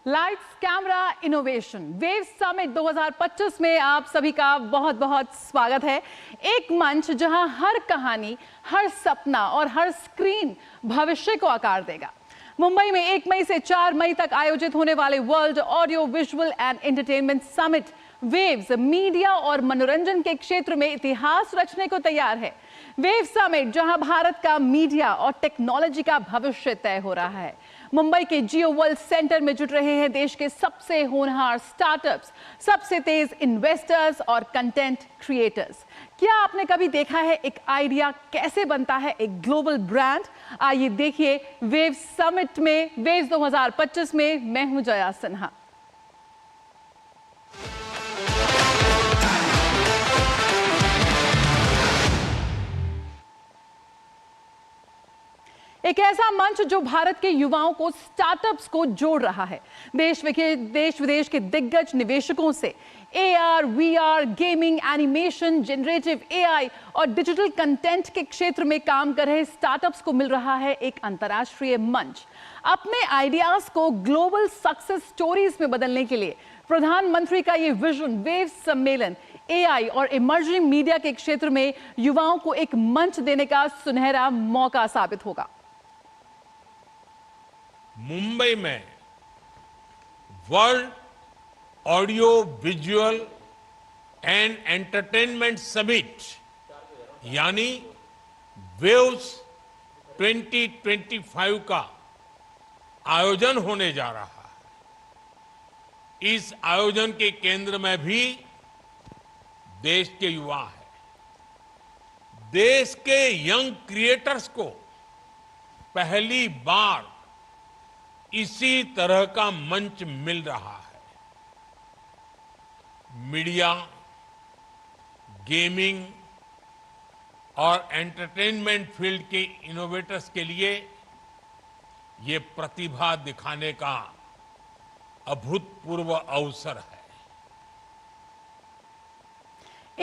Lights camera innovation wave summit 2025 में आप सभी का बहुत बहुत स्वागत है। एक मंच जहां हर कहानी, हर सपना और हर स्क्रीन भविष्य को आकार देगा। मुंबई में 1 मई से 4 मई तक आयोजित होने वाले world audio visual and entertainment summit waves media और मनोरंजन के क्षेत्र में इतिहास रचने को तैयार है। वेव समिट जहां भारत का मीडिया और टेक्नोलॉजी का भविष्य तय हो रहा है। मुंबई के जियो वर्ल्ड सेंटर में जुट रहे हैं देश के सबसे होनहार स्टार्टअप्स, सबसे तेज इन्वेस्टर्स और कंटेंट क्रिएटर्स। क्या आपने कभी देखा है एक आइडिया कैसे बनता है एक ग्लोबल ब्रांड? आइए देखिए वेव समिट में वेव 2025 में। मैं हूं जया सिन्हा। एक ऐसा मंच जो भारत के युवाओं को स्टार्टअप्स को जोड़ रहा है। देश विदेश के दिग्गज निवेशकों से AR, VR, gaming, animation, generative AI और डिजिटल कंटेंट के क्षेत्र में काम कर रहे स्टार्टअप्स को मिल रहा है एक अंतर्राष्ट्रीय मंच। अपने आइडियाज को ग्लोबल सक्सेस स्टोरीज में बदलने के लिए प्रधानमंत्री का ये विजन वेव सम्मेलन AI और इमर्जिंग मीडिया के क्षेत्र में युवाओं को एक मंच देने का सुनहरा मौका साबित होगा। मुंबई में world audio visual and entertainment summit यानी वेव्स 2025 का आयोजन होने जा रहा है। इस आयोजन के केंद्र में भी देश के युवा है। देश के यंग क्रिएटर्स को पहली बार इसी तरह का मंच मिल रहा है। मीडिया, गेमिंग और एंटरटेनमेंट फील्ड के इनोवेटर्स के लिए ये प्रतिभा दिखाने का अभूतपूर्व अवसर है।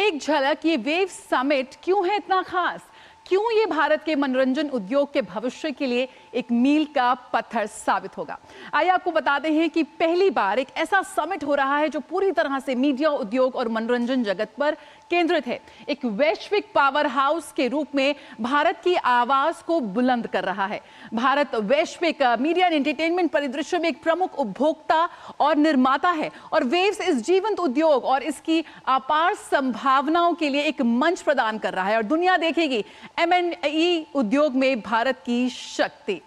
एक झलक, ये वेव समिट क्यों है इतना खास? क्यों ये भारत के मनोरंजन उद्योग के भविष्य के लिए एक मील का पत्थर साबित होगा? आइए आपको बताते हैं कि पहली बार एक ऐसा समिट हो रहा है जो पूरी तरह से मीडिया उद्योग और मनोरंजन जगत पर केंद्रित है। एक वैश्विक पावर हाउस के रूप में भारत की आवाज को बुलंद कर रहा है। भारत वैश्विक मीडिया एंड एंटरटेनमेंट परिदृश्य में एक प्रमुख उपभोक्ता और निर्माता है और वेव्स इस जीवंत उद्योग और इसकी अपार संभावनाओं के लिए एक मंच प्रदान कर रहा है और दुनिया देखेगी M&E उद्योग में भारत की शक्ति।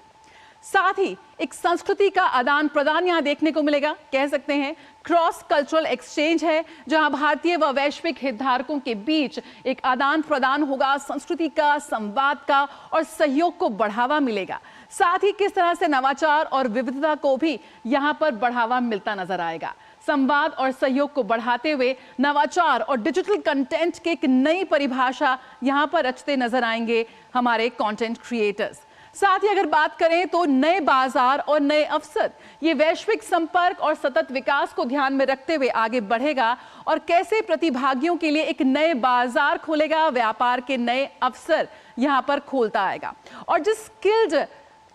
साथ ही एक संस्कृति का आदान प्रदान यहां देखने को मिलेगा। कह सकते हैं क्रॉस कल्चरल एक्सचेंज है जहां भारतीय व वैश्विक हितधारकों के बीच एक आदान प्रदान होगा, संस्कृति का, संवाद का और सहयोग को बढ़ावा मिलेगा। साथ ही किस तरह से नवाचार और विविधता को भी यहां पर बढ़ावा मिलता नजर आएगा। संवाद और सहयोग को बढ़ाते हुए नवाचार और डिजिटल कंटेंट की एक नई परिभाषा यहां पर रचते नजर आएंगे हमारे कंटेंट क्रिएटर्स। साथ ही अगर बात करें तो नए बाजार और नए अवसर, ये वैश्विक संपर्क और सतत विकास को ध्यान में रखते हुए आगे बढ़ेगा और कैसे प्रतिभागियों के लिए एक नए बाजार खोलेगा, व्यापार के नए अवसर यहां पर खोलता आएगा। और जिस स्किल्ड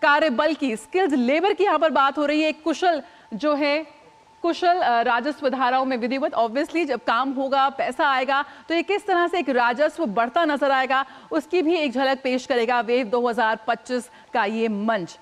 कार्यबल की, स्किल्ड लेबर की यहां पर बात हो रही है, कुशल जो है कुशल राजस्व धाराओं में विधिवत, ऑब्वियसली जब काम होगा, पैसा आएगा तो ये किस तरह से एक राजस्व बढ़ता नजर आएगा उसकी भी एक झलक पेश करेगा वेव 2025 का ये मंच।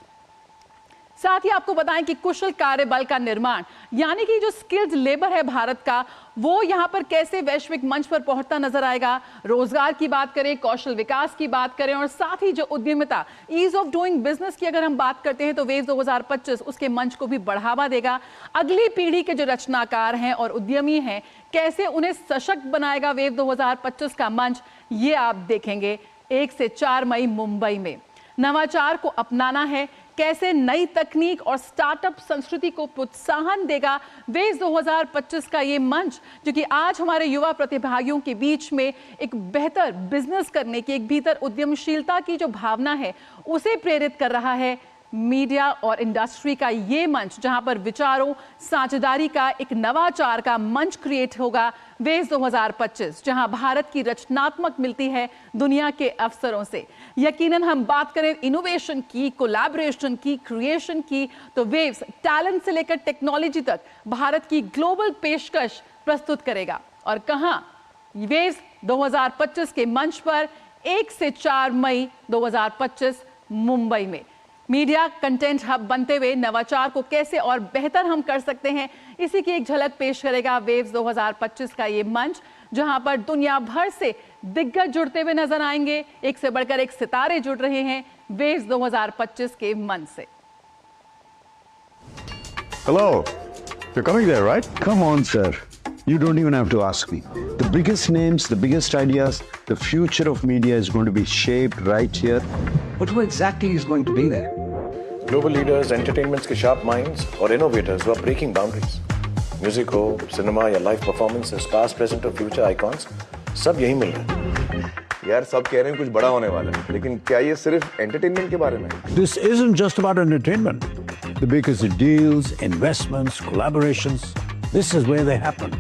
साथ ही आपको बताएं कि कुशल कार्यबल का निर्माण यानी कि जो स्किल्ड लेबर है भारत का, वो यहां पर कैसे वैश्विक मंच पर पहुंचता नजर आएगा। रोजगार की बात करें, कौशल विकास की बात करें और साथ ही जो उद्यमिता, ईज ऑफ डूइंग बिजनेस की अगर हम बात करते हैं तो वेव 2025 उसके मंच को भी बढ़ावा देगा। अगली पीढ़ी के जो रचनाकार हैं और उद्यमी हैं, कैसे उन्हें सशक्त बनाएगा वेव 2025 का मंच, ये आप देखेंगे 1 से 4 मई मुंबई में। नवाचार को अपनाना है, कैसे नई तकनीक और स्टार्टअप संस्कृति को प्रोत्साहन देगा वेव 2025 का ये मंच, जो कि आज हमारे युवा प्रतिभागियों के बीच में एक बेहतर बिजनेस करने की, एक भीतर उद्यमशीलता की जो भावना है उसे प्रेरित कर रहा है। मीडिया और इंडस्ट्री का ये मंच, जहां पर विचारों, साझेदारी का एक नवाचार का मंच क्रिएट होगा वेव्स 2025, जहां भारत की रचनात्मक मिलती है दुनिया के अवसरों से। यकीनन हम बात करें इनोवेशन की, कोलैबोरेशन की, क्रिएशन की, तो वेव्स टैलेंट से लेकर टेक्नोलॉजी तक भारत की ग्लोबल पेशकश प्रस्तुत करेगा। और कहां? वेव्स 2025 के मंच पर 1 से 4 मई 2025 मुंबई में। मीडिया कंटेंट हब बनते हुए नवाचार को कैसे और बेहतर हम कर सकते हैं, इसी की एक झलक पेश करेगा वेव्स 2025 का ये मंच, जहां पर दुनिया भर से दिग्गज जुड़ते हुए नजर आएंगे। एक से बढ़कर एक सितारे जुड़ रहे हैं वेव्स 2025 के मंच से। Hello, you're coming there, right? Come on, sir. You don't even have to ask me. The biggest names, the biggest ideas, the future of media is going to be shaped right here. But who exactly is going to be there? Global leaders, entertainment's के sharp minds और innovators who are breaking boundaries. Music हो, cinema या live performances, past, present और future icons, सब यही मिल रहे हैं। यार सब कह रहे हैं कुछ बड़ा होने वाला है, लेकिन क्या ये सिर्फ एंटरटेनमेंट के बारे में है? This isn't just about entertainment. The biggest deals, investments, collaborations, this is where they happen.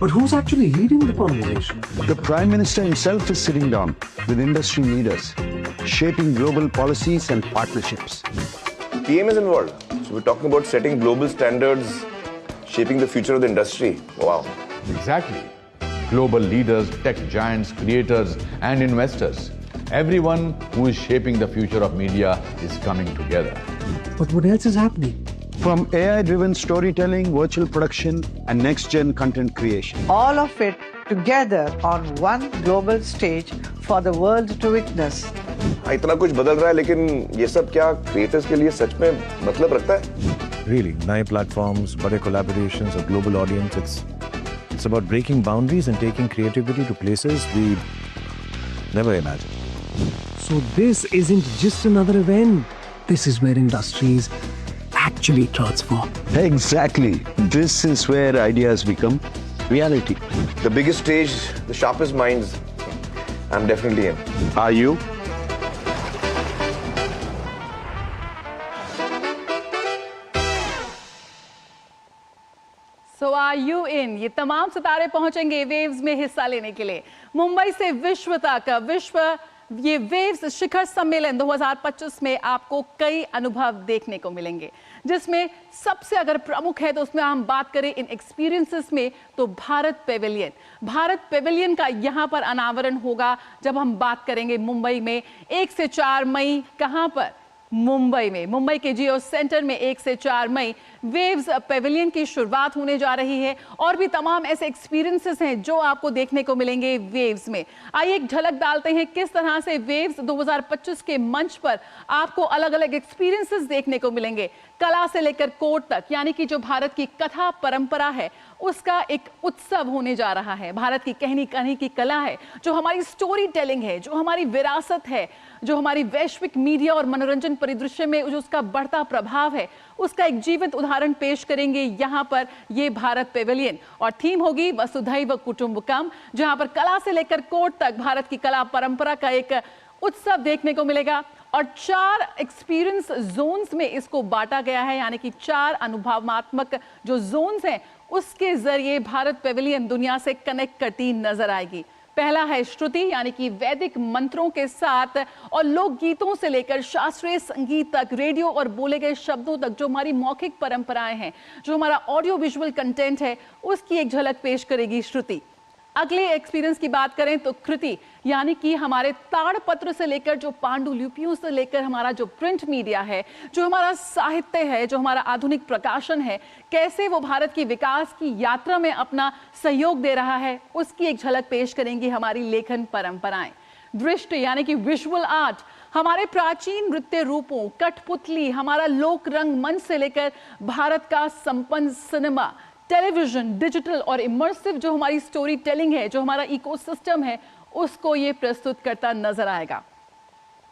But who's actually leading the conversation? The Prime Minister himself is sitting down with industry leaders, shaping global policies and partnerships. PM is involved. So we're talking about setting global standards, shaping the future of the industry. Wow. Exactly. Global leaders, tech giants, creators, and investors. Everyone who is shaping the future of media is coming together. But what else is happening? From AI-driven storytelling, virtual production, and next-gen content creation. All of it together on one global stage for the world to witness. इतना कुछ बदल रहा है, लेकिन ये सब क्या creators के लिए सच में मतलब रखता है? Really, नए platforms, बड़े collaborations, a global audience. It's about breaking boundaries and taking creativity to places we never imagined. So this isn't just another event. This is where industries actually transform. Exactly. This is where ideas become reality. The biggest stage, the sharpest minds. I'm definitely in. Are you? So are you in? ये तमाम सितारे पहुंचेंगे waves में हिस्सा लेने के लिए। मुंबई से विश्व तक ये वेव्स शिखर सम्मेलन 2025 में आपको कई अनुभव देखने को मिलेंगे, जिसमें सबसे अगर प्रमुख है तो उसमें हम बात करें इन एक्सपीरियंसेस में तो भारत पेविलियन का यहाँ पर अनावरण होगा। जब हम बात करेंगे मुंबई में 1 से 4 मई, कहाँ पर? मुंबई के जियो सेंटर में 1 से 4 मई वेव्स पेविलियन की शुरुआत होने जा रही है। और भी तमाम ऐसे एक्सपीरियंसेस हैं जो आपको देखने को मिलेंगे वेव्स में। आइए एक झलक डालते हैं किस तरह से वेव्स 2025 के मंच पर आपको अलग अलग एक्सपीरियंसेस देखने को मिलेंगे। कला से लेकर कोर्ट तक, यानी कि जो भारत की कथा परंपरा है उसका एक उत्सव होने जा रहा है। भारत की कहनी की कला है, जो हमारी स्टोरी टेलिंग है, जो हमारी विरासत है, जो हमारी वैश्विक मीडिया और मनोरंजन परिदृश्य में जो उसका बढ़ता प्रभाव है, उसका एक जीवंत उदाहरण पेश करेंगे यहाँ पर ये भारत पेविलियन। और थीम होगी वसुधैव कुटुंबकम, जहाँ पर कला से लेकर कोर्ट तक भारत की कला परंपरा का एक उत्सव देखने को मिलेगा। और 4 एक्सपीरियंस जोन्स में इसको बांटा गया है, यानी कि 4 अनुभवात्मक जो जोन्स हैं उसके जरिए भारत पेविलियन दुनिया से कनेक्ट करती नजर आएगी। पहला है श्रुति, यानी कि वैदिक मंत्रों के साथ और लोकगीतों से लेकर शास्त्रीय संगीत तक, रेडियो और बोले गए शब्दों तक, जो हमारी मौखिक परंपराएं हैं, जो हमारा ऑडियो विजुअल कंटेंट है, उसकी एक झलक पेश करेगी श्रुति। अगले एक्सपीरियंस की बात करें तो कृति, यानी कि हमारे ताड़पत्र से लेकर जो पांडुलिपियों से लेकर हमारा जो प्रिंट मीडिया है, जो हमारा साहित्य है, जो हमारा आधुनिक प्रकाशन है, कैसे वो भारत की विकास की यात्रा में अपना सहयोग दे रहा है, उसकी एक झलक पेश करेंगी हमारी लेखन परंपराएं। दृष्टि, यानी कि विजुअल आर्ट, हमारे प्राचीन नृत्य रूपों, कठपुतली, हमारा लोक रंग मंच से लेकर भारत का संपन्न सिनेमा, टेलीविजन, डिजिटल और इमर्सिव जो हमारी स्टोरी टेलिंग है, जो हमारा इकोसिस्टम है, उसको ये प्रस्तुत करता नजर आएगा।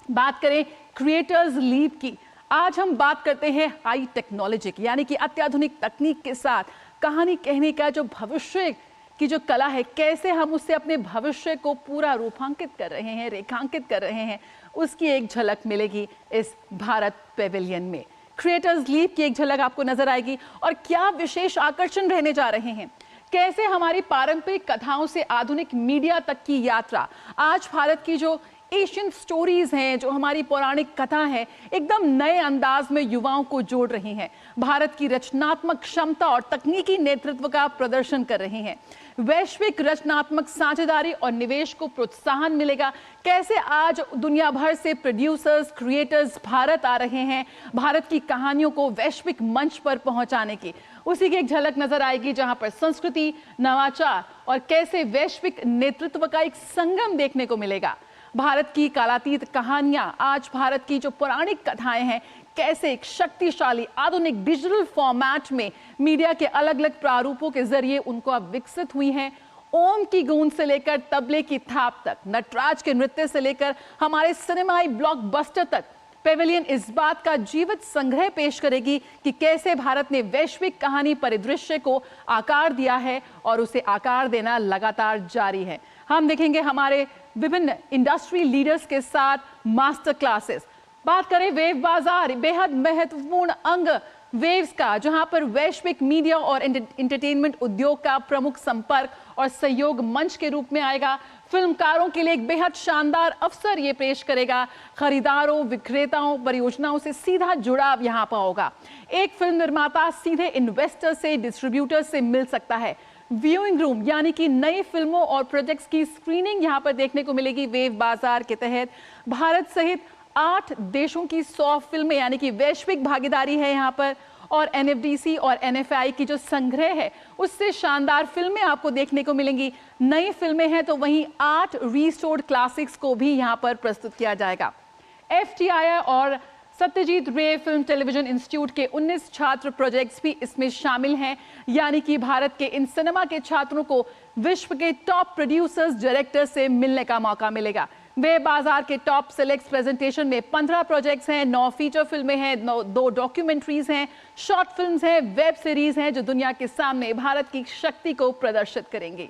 बात करें क्रिएटर्स लीप की, आज हम बात करते हैं हाई टेक्नोलॉजी की, यानी कि अत्याधुनिक तकनीक के साथ कहानी कहने का जो भविष्य की जो कला है, कैसे हम उससे अपने भविष्य को पूरा रूपांकित कर रहे हैं, रेखांकित कर रहे हैं, उसकी एक झलक मिलेगी इस भारत पेविलियन में। क्रिएटर्स लीप की एक झलक आपको नजर आएगी। और क्या विशेष आकर्षण रहने जा रहे हैं, कैसे हमारी पारंपरिक कथाओं से आधुनिक मीडिया तक की यात्रा, आज भारत की जो एशियन स्टोरीज हैं, जो हमारी पौराणिक कथा है, एकदम नए अंदाज में युवाओं को जोड़ रही हैं, भारत की रचनात्मक क्षमता और तकनीकी नेतृत्व का प्रदर्शन कर रही हैं। वैश्विक रचनात्मक साझेदारी और निवेश को प्रोत्साहन मिलेगा। कैसे आज दुनिया भर से प्रोड्यूसर्स, क्रिएटर्स भारत आ रहे हैं, भारत की कहानियों को वैश्विक मंच पर पहुंचाने की, उसी की एक झलक नजर आएगी, जहां पर संस्कृति, नवाचार और कैसे वैश्विक नेतृत्व का एक संगम देखने को मिलेगा। भारत की कालातीत कहानियां, आज भारत की जो पौराणिक कथाएं हैं, कैसे एक शक्तिशाली आधुनिक डिजिटल फॉर्मेट में मीडिया के अलग अलग प्रारूपों के जरिए उनको अब विकसित हुई हैं। ओम की गूंज से लेकर तबले की थाप तक, नटराज के नृत्य से लेकर हमारे सिनेमाई ब्लॉकबस्टर तक, पेविलियन इस बात का जीवित संग्रह पेश करेगी कि कैसे भारत ने वैश्विक कहानी परिदृश्य को आकार दिया है और उसे आकार देना लगातार जारी है। हम देखेंगे हमारे विभिन्न इंडस्ट्री लीडर्स के साथ मास्टर क्लासेस। बात करें वेव बाजार, बेहद महत्वपूर्ण अंग वेव्स का, जहां पर वैश्विक मीडिया और एंटरटेनमेंट उद्योग का प्रमुख संपर्क और सहयोग मंच के रूप में आएगा। फिल्मकारों के लिए एक बेहद शानदार अवसर ये पेश करेगा। खरीदारों, विक्रेताओं, परियोजनाओं से सीधा जुड़ाव यहां पर होगा। एक फिल्म निर्माता सीधे इन्वेस्टर से, डिस्ट्रीब्यूटर से मिल सकता है। व्यूइंग रूम यानी कि नई फिल्मों और प्रोजेक्ट्स की स्क्रीनिंग यहां पर देखने को मिलेगी। वेव बाजार के तहत भारत सहित 8 देशों की 100 फिल्में यानी कि वैश्विक भागीदारी है यहाँ पर। और NFDC और NFI की जो संग्रह है, उससे शानदार फिल्में आपको देखने को मिलेंगी। नई फिल्में हैं तो वहीं 8 रीस्टोर्ड क्लासिक्स को भी यहाँ पर प्रस्तुत किया जाएगा। FTII और सत्यजीत रे फिल्म टेलीविजन इंस्टीट्यूट के 19 छात्र प्रोजेक्ट्स भी इसमें शामिल हैं, यानी कि भारत के इन सिनेमा के छात्रों को विश्व के टॉप प्रोड्यूसर्स, डायरेक्टर्स से मिलने का मौका मिलेगा। वे बाजार के टॉप सेलेक्ट प्रेजेंटेशन में 15 प्रोजेक्ट्स हैं, 9 फीचर फिल्में हैं, 2 डॉक्यूमेंट्रीज हैं, शॉर्ट फिल्म्स हैं, वेब सीरीज हैं, जो दुनिया के सामने भारत की शक्ति को प्रदर्शित करेंगी।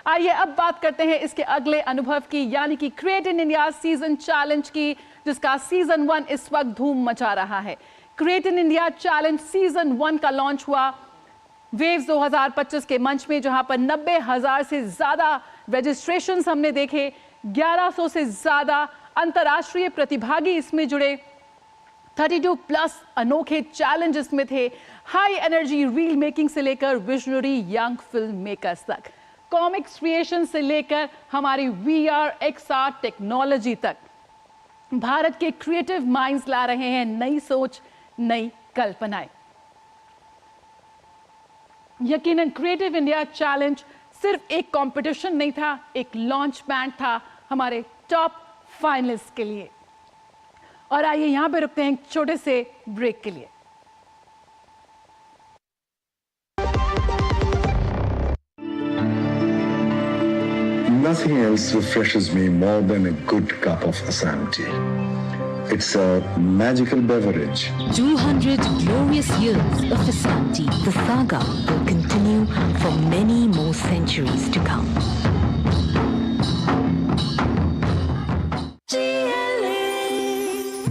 आइए अब बात करते हैं इसके अगले अनुभव की, यानी कि create in India season challenge की, जिसका सीजन 1 इस वक्त धूम मचा रहा है। Create in India challenge season 1 का लॉन्च हुआ वेव्स 2025 के मंच में, जहां पर 90,000 से ज्यादा रजिस्ट्रेशंस हमने देखे, 1100 से ज्यादा अंतर्राष्ट्रीय प्रतिभागी इसमें जुड़े, 32+ अनोखे चैलेंज इसमें थे, हाई एनर्जी रील मेकिंग से लेकर विजनरी यंग फिल्म मेकर्स तक, कॉमिक्स क्रिएशन से लेकर हमारी VR XR टेक्नोलॉजी तक। भारत के क्रिएटिव माइंड्स ला रहे हैं नई सोच, नई कल्पनाएं। यकीनन क्रिएटिव इंडिया चैलेंज सिर्फ एक कंपटीशन नहीं था, एक लॉन्च पैड था हमारे टॉप फाइनलिस्ट के लिए। और आइए यहां पे रुकते हैं एक छोटे से ब्रेक के लिए। Nothing else refreshes me more than a good cup of Assam tea. It's a magical beverage. 200 glorious years of Assam tea. The saga will continue for many more centuries to come.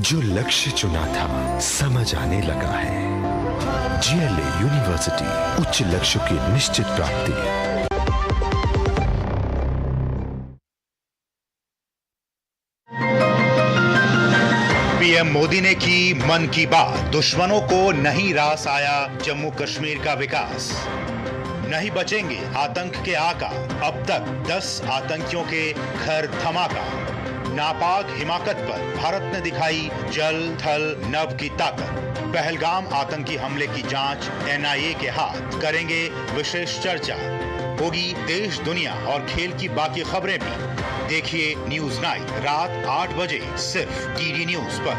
जो लक्ष्य चुना था समझ आने लगा है। GLA university, उच्च लक्ष्य की निश्चित प्राप्ति। पीएम मोदी ने की मन की बात, दुश्मनों को नहीं रास आया जम्मू कश्मीर का विकास, नहीं बचेंगे आतंक के आका, अब तक 10 आतंकियों के घर धमाका, नापाक हिमाकत पर भारत ने दिखाई जल थल नभ की ताकत, पहलगाम आतंकी हमले की जांच NIA के हाथ, करेंगे विशेष चर्चा, होगी देश दुनिया और खेल की बाकी खबरें भी। देखिए न्यूज नाइट रात 8 बजे सिर्फ DD न्यूज पर।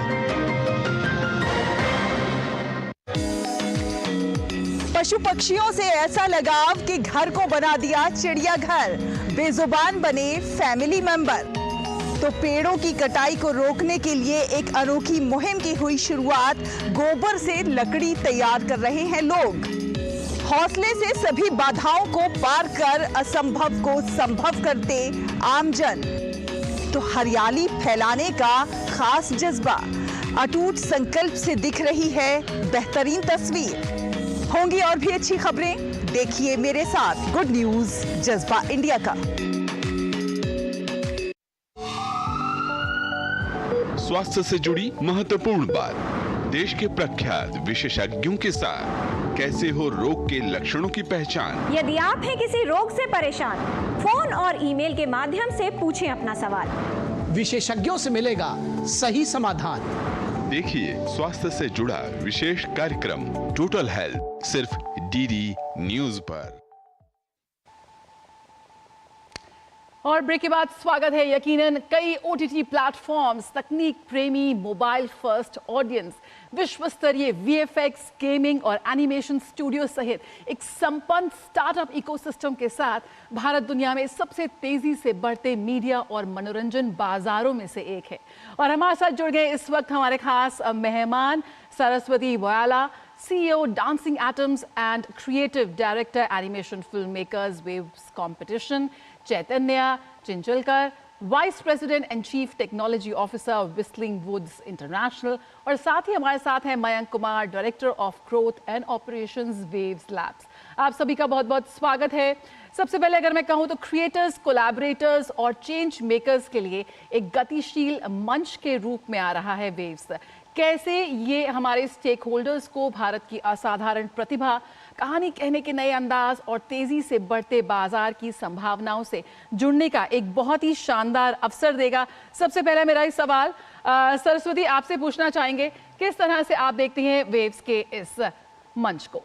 पशु पक्षियों से ऐसा लगाव कि घर को बना दिया चिड़ियाघर, बेजुबान बने फैमिली मेंबर। तो पेड़ों की कटाई को रोकने के लिए एक अनोखी मुहिम की हुई शुरुआत, गोबर से लकड़ी तैयार कर रहे हैं लोग। हौसले से सभी बाधाओं को पार कर असंभव को संभव करते आमजन। तो हरियाली फैलाने का खास जज्बा, अटूट संकल्प से दिख रही है बेहतरीन तस्वीर। होंगी और भी अच्छी खबरें, देखिए मेरे साथ गुड न्यूज जज्बा इंडिया का। स्वास्थ्य से जुड़ी महत्वपूर्ण बात, देश के प्रख्यात विशेषज्ञों के साथ कैसे हो रोग के लक्षणों की पहचान। यदि आप हैं किसी रोग से परेशान, फोन और ईमेल के माध्यम से पूछें अपना सवाल, विशेषज्ञों से मिलेगा सही समाधान। देखिए स्वास्थ्य से जुड़ा विशेष कार्यक्रम टोटल हेल्थ, सिर्फ डीडी न्यूज पर। और ब्रेक के बाद स्वागत है। यकीनन कई ओटीटी प्लेटफॉर्म्स, तकनीक प्रेमी, मोबाइल फर्स्ट ऑडियंस, विश्व स्तरीय वीएफएक्स, गेमिंग और एनिमेशन स्टूडियो सहित एक संपन्न स्टार्टअप इकोसिस्टम के साथ भारत दुनिया में सबसे तेजी से बढ़ते मीडिया और मनोरंजन बाजारों में से एक है। और हमारे साथ जुड़ गए इस वक्त हमारे खास मेहमान Saraswati Vayala, CEO dancing atoms and creative director animation film makers Waves competition, Chaitanya Chinchalkar, vice president and chief technology officer Whistling Woods International, और साथ ही हमारे साथ हैं Mayank Kumar, director of growth and operations Waves Labs. आप सभी का बहुत बहुत स्वागत है। सबसे पहले अगर मैं कहूं तो क्रिएटर्स, कोलैबोरेटर्स और चेंज मेकर्स के लिए एक गतिशील मंच के रूप में आ रहा है वेव्स। कैसे ये हमारे स्टेक होल्डर्स को भारत की असाधारण प्रतिभा, कहानी कहने के नए अंदाज और तेजी से बढ़ते बाजार की संभावनाओं से जुड़ने का एक बहुत ही शानदार अवसर देगा। सबसे पहला मेरा ही सवाल सरस्वती आपसे पूछना चाहेंगे, किस तरह से आप देखती हैं वेव्स के इस मंच को?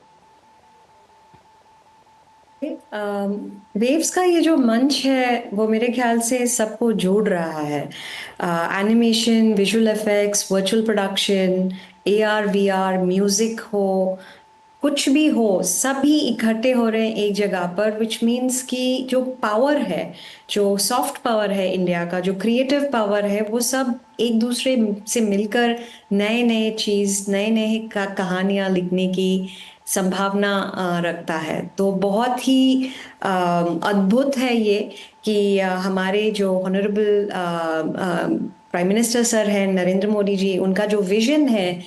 वेव्स का ये जो मंच है वो मेरे ख्याल से सबको जोड़ रहा है। Animation, visual effects, virtual production, AR, VR, music हो, कुछ भी हो, सभी इकट्ठे हो रहे हैं एक जगह पर, विच मीन्स कि जो पावर है, जो सॉफ्ट पावर है इंडिया का, जो क्रिएटिव पावर है, वो सब एक दूसरे से मिलकर नए नए चीज़, नए नए कहानियाँ लिखने की संभावना रखता है। तो बहुत ही अद्भुत है ये कि हमारे जो ऑनरेबल प्राइम मिनिस्टर सर हैं नरेंद्र मोदी जी, उनका जो विजन है,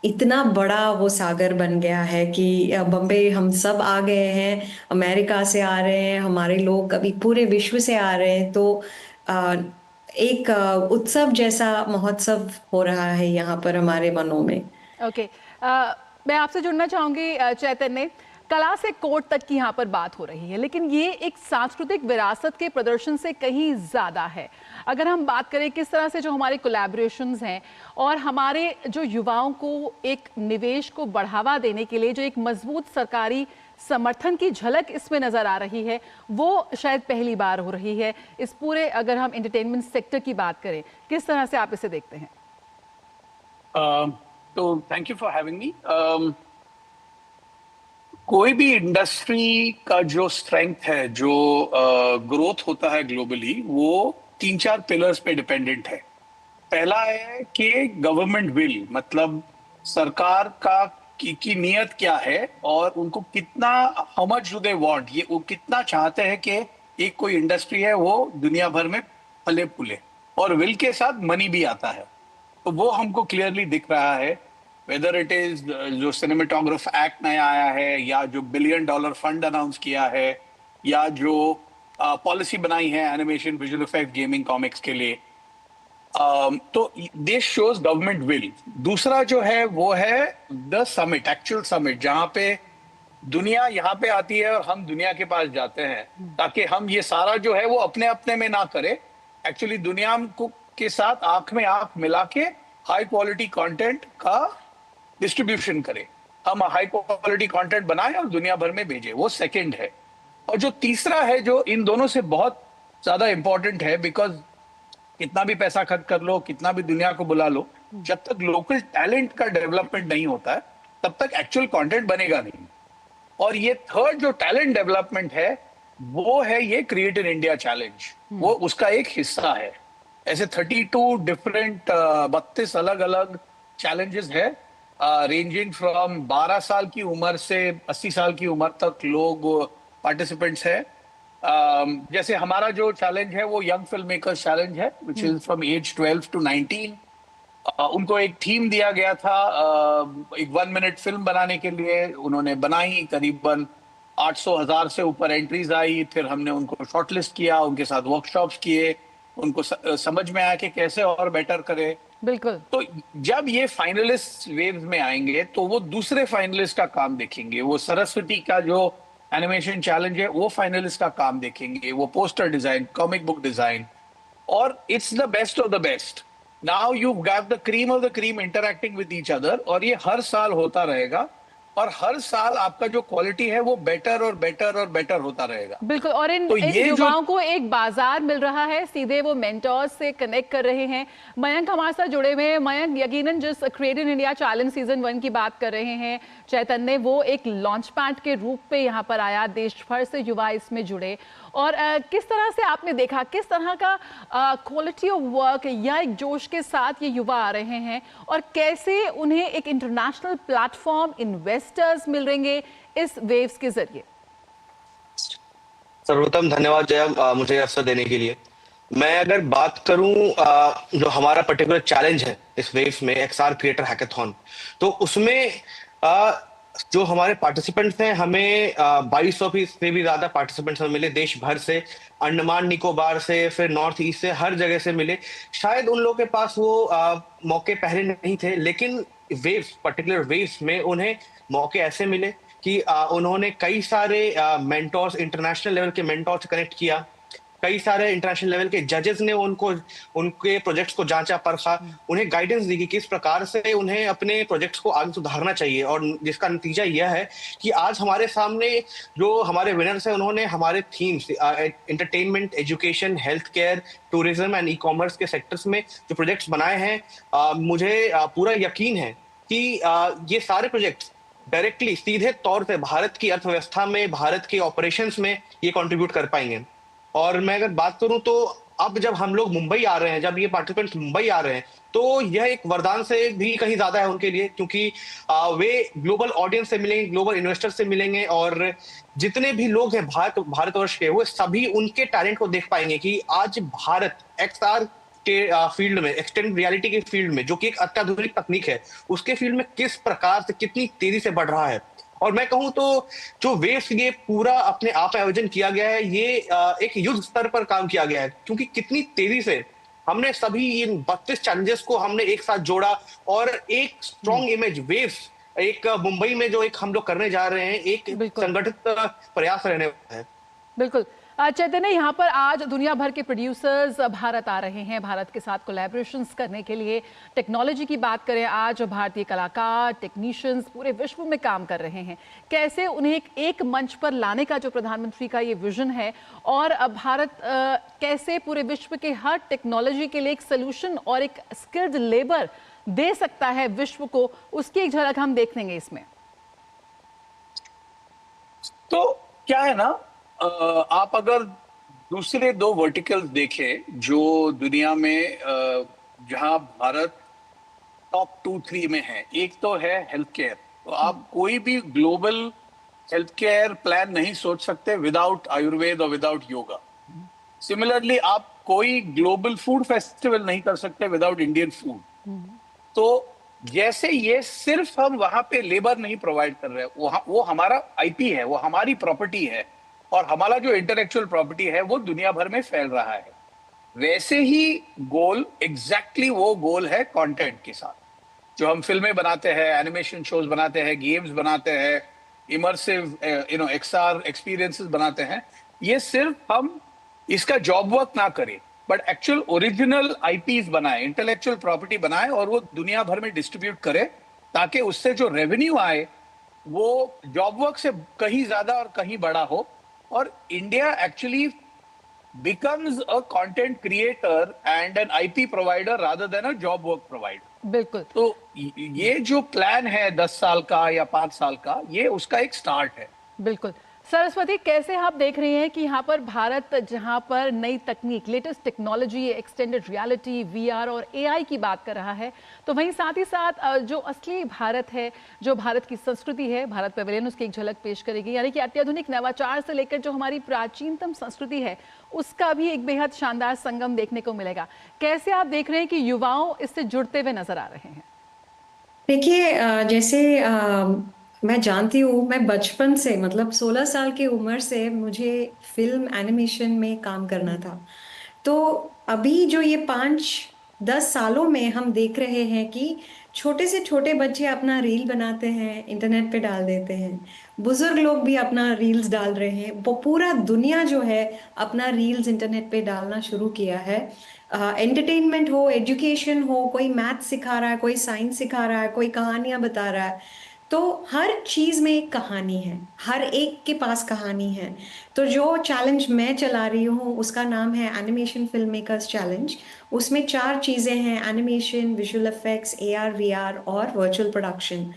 इतना बड़ा वो सागर बन गया है कि बम्बे हम सब आ गए हैं, अमेरिका से आ रहे हैं, हमारे लोग अभी पूरे विश्व से आ रहे हैं। तो एक उत्सव जैसा महोत्सव हो रहा है यहाँ पर हमारे मनों में। ओके, मैं आपसे जुड़ना चाहूंगी चैतन्य। कला से कोर्ट तक की यहाँ पर बात हो रही है, लेकिन ये एक सांस्कृतिक विरासत के प्रदर्शन से कहीं ज़्यादा है। अगर हम बात करें किस तरह से जो हमारे कोलैबोरेशंस हैं और हमारे जो युवाओं को एक निवेश को बढ़ावा देने के लिए जो एक मजबूत सरकारी समर्थन की झलक इसमें नज़र आ रही है, वो शायद पहली बार हो रही है इस पूरे, अगर हम एंटरटेनमेंट सेक्टर की बात करें, किस तरह से आप इसे देखते हैं? तो thank you for having me. कोई भी इंडस्ट्री का जो स्ट्रेंथ है, जो ग्रोथ होता है ग्लोबली, वो 3-4 पिलर्स पे डिपेंडेंट है। पहला है कि गवर्नमेंट विल, मतलब सरकार का की नीयत क्या है और उनको कितना, how much do they want, ये वो कितना चाहते हैं कि एक कोई इंडस्ट्री है वो दुनिया भर में फले फूले, और विल के साथ मनी भी आता है। तो वो हमको क्लियरली दिख रहा है, वेदर इट इज जो सिनेमेटोग्राफ एक्ट नया आया है, या जो $1 बिलियन फंड अनाउंस किया है, या जो पॉलिसी बनाई है animation, visual effect, gaming, comics के लिए। तो दिस शोज गवर्नमेंट विल। दूसरा जो है वो है द समिट, एक्चुअल समिट, जहां पे दुनिया यहाँ पे आती है और हम दुनिया के पास जाते हैं, ताकि हम ये सारा जो है वो अपने अपने में ना करें, एक्चुअली दुनिया को के साथ आंख में आंख मिला के हाई क्वालिटी कंटेंट का डिस्ट्रीब्यूशन करें। हम हाई क्वालिटी कंटेंट बनाएं और दुनिया भर में भेजें, वो सेकंड है। और जो तीसरा है, जो इन दोनों से बहुत ज्यादा इंपॉर्टेंट है, बिकॉज कितना भी पैसा खर्च कर लो, कितना भी दुनिया को बुला लो, जब तक लोकल टैलेंट का डेवलपमेंट नहीं होता है तब तक एक्चुअल कंटेंट बनेगा नहीं। और ये थर्ड जो टैलेंट डेवलपमेंट है, वो है ये क्रिएट इन इंडिया चैलेंज, वो उसका एक हिस्सा है। ऐसे 32 डिफरेंट 32 अलग अलग चैलेंजेस है रेंजिंग फ्रॉम 12 साल की उम्र से 80 साल की उम्र तक लोग पार्टिसिपेंट्स हैं। जैसे हमारा जो चैलेंज है वो यंग फिल्म मेकर्स चैलेंज है, which is from age 12 to 19। उनको एक थीम दिया गया था, एक 1 मिनट फिल्म बनाने के लिए। उन्होंने बनाई, करीबन 800,000 से ऊपर एंट्रीज आई। फिर हमने उनको शॉर्टलिस्ट किया, उनके साथ वर्कशॉप्स किए, उनको समझ में आया कि कैसे और बेटर करे। बिल्कुल। तो जब ये फाइनलिस्ट वेव्स में आएंगे तो वो दूसरे फाइनलिस्ट का काम देखेंगे। वो सरस्वती का जो एनिमेशन चैलेंज है वो फाइनलिस्ट का काम देखेंगे, वो poster design, comic book design, और it's the best of the best. Now you gave the cream of the cream interacting with each other, और ये हर साल होता रहेगा, और हर साल आपका जो क्वालिटी है वो बेटर और बेटर और बेटर होता रहेगा। बिल्कुल। और इन तो युवाओं को एक बाजार मिल रहा है, सीधे वो मेंटोर्स से कनेक्ट कर रहे हैं। मयंक हमारे साथ जुड़े हुए हैं। मयंक, यकीनन जिस create in India challenge season 1 की बात कर रहे हैं चैतन्य, वो एक लॉन्च पैड के रूप पे यहाँ पर आया, देश भर से युवा इसमें जुड़े, और किस तरह से आपने देखा, किस तरह का क्वालिटी ऑफ वर्क या एक जोश के साथ ये युवा आ रहे हैं, और कैसे उन्हें एक इंटरनेशनल प्लेटफॉर्म, इन्वेस्टर्स मिल रहेंगे इस वेव्स के जरिए? सर्वप्रथम धन्यवाद जया, मुझे अवसर देने के लिए। मैं अगर बात करूं जो हमारा पर्टिकुलर चैलेंज है इस वेव्स में, XR क्रिएटर हैकाथॉन, तो उसमें जो हमारे पार्टिसिपेंट्स हैं, हमें 2200 से भी ज्यादा पार्टिसिपेंट्स मिले देश भर से, अंडमान निकोबार से, फिर नॉर्थ ईस्ट से, हर जगह से मिले। शायद उन लोगों के पास वो मौके पहले नहीं थे, लेकिन वेव्स, पर्टिकुलर वेव्स में उन्हें मौके ऐसे मिले कि उन्होंने कई सारे मेंटोर्स, इंटरनेशनल लेवल के मेंटोर से कनेक्ट किया। कई सारे इंटरनेशनल लेवल के जजेस ने उनके प्रोजेक्ट्स को जांचा परखा, उन्हें गाइडेंस दी कि किस प्रकार से उन्हें अपने प्रोजेक्ट्स को आगे सुधारना चाहिए, और जिसका नतीजा यह है कि आज हमारे सामने जो हमारे विनर्स हैं, उन्होंने हमारे themes entertainment, education, health care, tourism and ecommerce के सेक्टर्स में जो प्रोजेक्ट्स बनाए हैं। मुझे पूरा यकीन है कि ये सारे प्रोजेक्ट्स डायरेक्टली, सीधे तौर पे भारत की अर्थव्यवस्था में, भारत के ऑपरेशंस में ये कंट्रीब्यूट कर पाएंगे। और मैं अगर बात करूं तो अब जब हम लोग मुंबई आ रहे हैं, जब ये पार्टिसिपेंट्स मुंबई आ रहे हैं, तो यह एक वरदान से भी कहीं ज्यादा है उनके लिए, क्योंकि वे ग्लोबल ऑडियंस से मिलेंगे, ग्लोबल इन्वेस्टर्स से मिलेंगे, और जितने भी लोग हैं भारतवर्ष के, वो सभी उनके टैलेंट को देख पाएंगे कि आज भारत XR के फील्ड में, एक्सटेंडेड रियलिटी के फील्ड में, जो कि एक अत्याधुनिक तकनीक है, उसके फील्ड में किस प्रकार से, कितनी तेजी से बढ़ रहा है। और मैं कहूं तो जो वेव्स ये पूरा अपने आप आयोजन किया गया है, ये एक युद्ध स्तर पर काम किया गया है, क्योंकि कितनी तेजी से हमने सभी इन 32 चैलेंजेस को हमने एक साथ जोड़ा, और एक स्ट्रॉन्ग इमेज वेव्स, एक मुंबई में जो एक हम लोग करने जा रहे हैं, एक संगठित प्रयास रहने वाला है। बिल्कुल। चैतन्य, यहाँ पर आज दुनिया भर के प्रोड्यूसर्स भारत आ रहे हैं, भारत के साथ कोलैबोरेशंस करने के लिए। टेक्नोलॉजी की बात करें, आज भारतीय कलाकार, टेक्नीशियंस पूरे विश्व में काम कर रहे हैं। कैसे उन्हें एक मंच पर लाने का जो प्रधानमंत्री का ये विजन है, और भारत कैसे पूरे विश्व के हर टेक्नोलॉजी के लिए एक सोल्यूशन और एक स्किल्ड लेबर दे सकता है विश्व को, उसकी एक झलक हम देख लेंगे इसमें। तो क्या है ना, आप अगर दूसरे 2 वर्टिकल्स देखें जो दुनिया में, जहां भारत टॉप 2-3 में है, एक तो है हेल्थ केयर। तो आप कोई भी ग्लोबल हेल्थ केयर प्लान नहीं सोच सकते विदाउट आयुर्वेद और विदाउट योगा। सिमिलरली आप कोई ग्लोबल फूड फेस्टिवल नहीं कर सकते विदाउट इंडियन फूड। तो जैसे ये सिर्फ हम वहां पे लेबर नहीं प्रोवाइड कर रहे, वो हमारा आईपी है, वो हमारी प्रॉपर्टी है, और हमारा जो इंटेलेक्चुअल प्रॉपर्टी है वो दुनिया भर में फैल रहा है। वैसे ही गोल, एग्जैक्टली वो गोल है कंटेंट के साथ। जो हम फिल्में बनाते हैं, एनिमेशन शोज बनाते हैं, गेम्स बनाते हैं, इमर्सिव XR एक्सपीरियंसेस बनाते हैं, ये सिर्फ हम इसका जॉब वर्क ना करें, बट एक्चुअल ओरिजिनल आईपीज बनाए, इंटेलेक्चुअल प्रॉपर्टी बनाए, और वो दुनिया भर में डिस्ट्रीब्यूट करें, ताकि उससे जो रेवेन्यू आए वो जॉब वर्क से कहीं ज्यादा और कहीं बड़ा हो, और India actually becomes a content creator and an IP provider rather than a job work provider. बिल्कुल। तो ये जो प्लान है 10 साल का या 5 साल का, ये उसका एक स्टार्ट है। बिल्कुल। सरस्वती, कैसे आप देख रही हैं कि यहाँ पर भारत जहाँ पर नई तकनीक, latest technology, extended reality, VR और एआई की बात कर रहा है, तो वहीं साथ ही साथ जो असली भारत है, जो भारत की संस्कृति है, भारत पवेलियन उसकी एक झलक पेश करेगी। यानी कि अत्याधुनिक नवाचार से लेकर जो हमारी प्राचीनतम संस्कृति है उसका भी एक बेहद शानदार संगम देखने को मिलेगा। कैसे आप देख रहे हैं कि युवाओं इससे जुड़ते हुए नजर आ रहे हैं? देखिए, जैसे मैं जानती हूँ, मैं बचपन से मतलब 16 साल की उम्र से मुझे फिल्म एनिमेशन में काम करना था। तो अभी जो ये 5-10 सालों में हम देख रहे हैं कि छोटे से छोटे बच्चे अपना रील बनाते हैं, इंटरनेट पे डाल देते हैं, बुजुर्ग लोग भी अपना रील्स डाल रहे हैं, वो पूरा दुनिया जो है अपना रील्स इंटरनेट पे डालना शुरू किया है। एंटरटेनमेंट हो, एजुकेशन हो, कोई मैथ सिखा रहा है, कोई साइंस सिखा रहा है, कोई कहानियां बता रहा है, तो हर चीज में एक कहानी है, हर एक के पास कहानी है। तो जो चैलेंज मैं चला रही हूँ उसका नाम है एनिमेशन फिल्म मेकर्स चैलेंज। उसमें 4 चीजें हैं: animation, visual effects, AR VR और वर्चुअल प्रोडक्शन।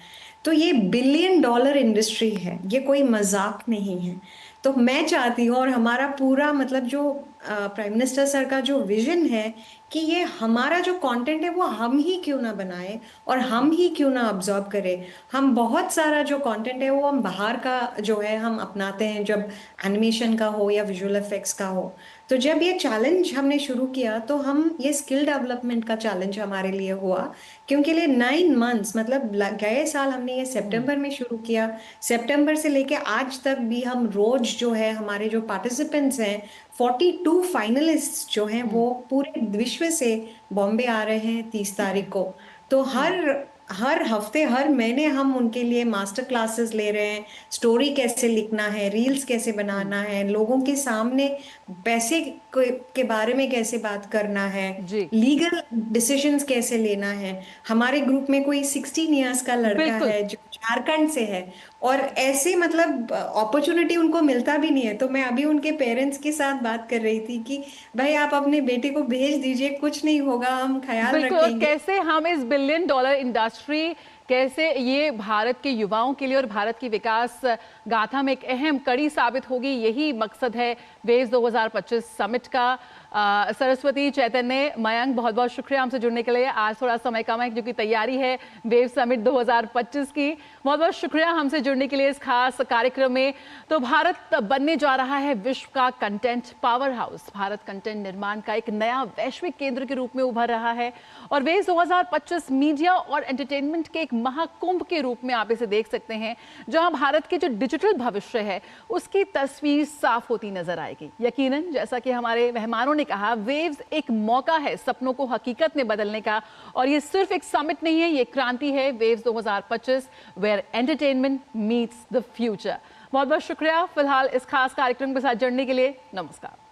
तो ये $1 बिलियन इंडस्ट्री है, ये कोई मजाक नहीं है। तो मैं चाहती हूँ, और हमारा पूरा मतलब जो प्राइम मिनिस्टर सर का जो विजन है कि ये हमारा जो कंटेंट है वो हम ही क्यों ना बनाए और हम ही क्यों ना ऑब्जर्व करें। हम बहुत सारा जो कंटेंट है वो हम बाहर का जो है हम अपनाते हैं, जब एनिमेशन का हो या विजुअल इफेक्ट्स का हो। तो जब ये चैलेंज हमने शुरू किया तो हम ये स्किल डेवलपमेंट का चैलेंज हमारे लिए हुआ, क्योंकि लिए 9 मंथ्स मतलब गए साल हमने ये सितंबर में शुरू किया। सितंबर से लेके आज तक भी हम रोज जो है हमारे जो पार्टिसिपेंट्स हैं 42 फाइनलिस्ट जो हैं वो पूरे विश्व से बॉम्बे आ रहे हैं 30 तारीख को। तो हर हफ्ते हर महीने हम उनके लिए मास्टर क्लासेस ले रहे हैं, स्टोरी कैसे लिखना है, रील्स कैसे बनाना है, लोगों के सामने पैसे के बारे में कैसे बात करना है, लीगल डिसीजंस कैसे लेना है। हमारे ग्रुप में कोई 16 इयर्स का लड़का है जो झारखंड से है, और ऐसे मतलब अपॉर्चुनिटी उनको मिलता भी नहीं है। तो मैं अभी उनके पेरेंट्स के साथ बात कर रही थी कि भाई आप अपने बेटे को भेज दीजिए, कुछ नहीं होगा, हम ख्याल रखेंगे। कैसे हम इस $1 बिलियन इंडस्ट्री, कैसे ये भारत के युवाओं के लिए और भारत की विकास गाथा में एक अहम कड़ी साबित होगी, यही मकसद है वेव्स 2025 समिट का। सरस्वती, चैतन्य, मयंक, बहुत बहुत शुक्रिया हमसे जुड़ने के लिए। आज थोड़ा समय कम है क्योंकि तैयारी है वेव समिट 2025 की। बहुत बहुत शुक्रिया हमसे जुड़ने के लिए इस खास कार्यक्रम में। तो भारत बनने जा रहा है विश्व का content power house. Bharat content निर्माण का एक नया वैश्विक केंद्र के रूप में उभर रहा है और वेव्स 2025 मीडिया और एंटरटेनमेंट के एक महाकुंभ के रूप में आप इसे देख सकते हैं, जहां भारत के जो डिजिटल भविष्य है उसकी तस्वीर साफ होती नजर आएगी। यकीनन, जैसा कि हमारे मेहमानों ने कहा, वेव्स एक मौका है सपनों को हकीकत में बदलने का, और ये सिर्फ एक समिट नहीं है, ये क्रांति है। Waves 2025 where entertainment meets the future. बहुत बहुत शुक्रिया फिलहाल इस खास कार्यक्रम के साथ जुड़ने के लिए। नमस्कार।